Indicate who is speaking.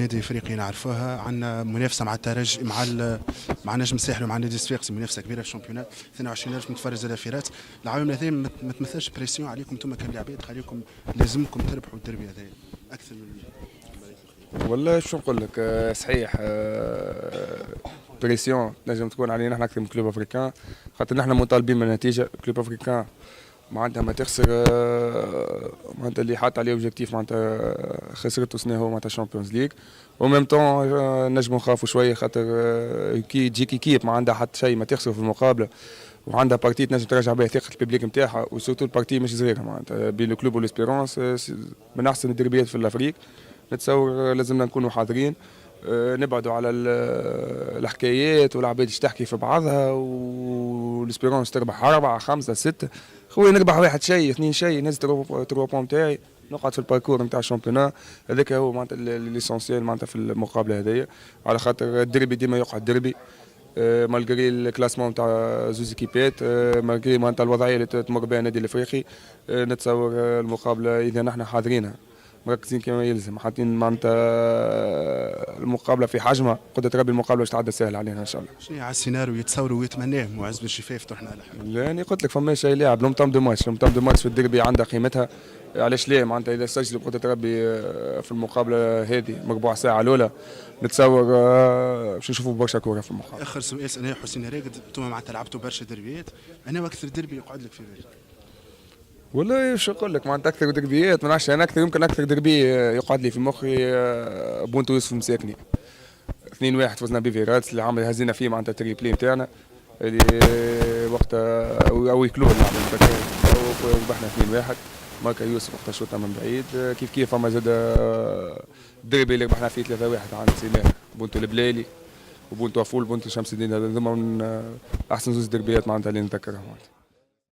Speaker 1: نادي افريقي نعرفوها، عندنا منافسه مع الترجي مع نجم الساحل ومع نادي الصفاقسي، منافسه كبيره في الشامبيونات. 22,000 متفرج الافيرات. العوامل هذه ما تمثلش بريسيون عليكم انتم كلاعبين، خليكم لازمكم تربحوا الدربي هذا اكثر من
Speaker 2: والله شو نقول لك، صحيح، بريسيون نجم تكون علينا احنا اكثر من كلوب افريكان، خاطر نحن مطالبين من النتيجه. كلوب افريكان معناتها ما تخسر، معناتها اللي حاط عليه اوبجيكتيف معناتها خسرته سنه هو معناتها الشامبيونز ليغ. وميم طون نجموا نخافوا شويه، خاطر كي تجيك كيب ما عندها حتى شيء ما تخسر في المقابله، وعندها بارتي تنجم ترجع بها ثقه الببليك نتاعها، وسورتو البارتي مش صغيره معناتها بين الكلوب والاسبيرونس، من احسن الدربيات في الافريق. نتصور لازمنا نكونوا حاضرين، نبعدوا على الحكايات والعباد تحكي في بعضها، والاسبيرونس تربح 4 5 6. خويا نربح 1 شيء 2 شيء، نزل 3 بون تاعي، نقعد في الباركور نتاع الشامبيونات. هذاك هو معناتها ليسونسيال معناتها في المقابله هذيا، على خاطر الدربي ديما يقعد دربي، مالغري الكلاسمون نتاع زوز كيبات، مالغري معناتها الوضعيه اللي تمر بها النادي الافريقي. نتصور المقابله اذا نحن حاضرينها مركزين كما يلزم، حاطين معناتها المقابله في حجمها، قدرة ربي المقابله باش تعدى سهل علينا ان شاء الله.
Speaker 1: شنو على السيناريو يتصوروا ويتمناه معز بن شفاف تروح نهار الأحد؟
Speaker 2: لاني قلت لك فما شيء لاعب لومتام دو ماتش، لومتام دو ماتش في الديربي عندها قيمتها. علاش لا معناتها اذا سجلوا بقدرة ربي في المقابله هذه مربوع ساعه الاولى، نتصور باش نشوفوا برشا كوره في المقابله.
Speaker 1: اخر سؤال سألناه حسين راقد، انتم معناتها لعبتوا برشا دربيات، انا اكثر دربي يقعد لك في بالك؟
Speaker 2: والله شو نقول لك، معناتها اكثر دربيات ما نعرفش انا، يمكن اكثر دربي يقعد لي في مخي بونتو يوسف مساكني 2-1 فزنا بفيراتس اللي عامل هزينا فيه معناتها التريبلي نتاعنا اللي وقتها او يكلو اللعبه وربحنا 2-1. ماركا يوسف وقتها شوطه من بعيد. كيف فما زاد الدربي اللي ربحنا فيه 3-1 عند سيناء، بونتو البلالي وبونتو عفول بونتو شمس الدين. هذوما من احسن زوز دربيات معناتها اللي نتذكرها معناتها.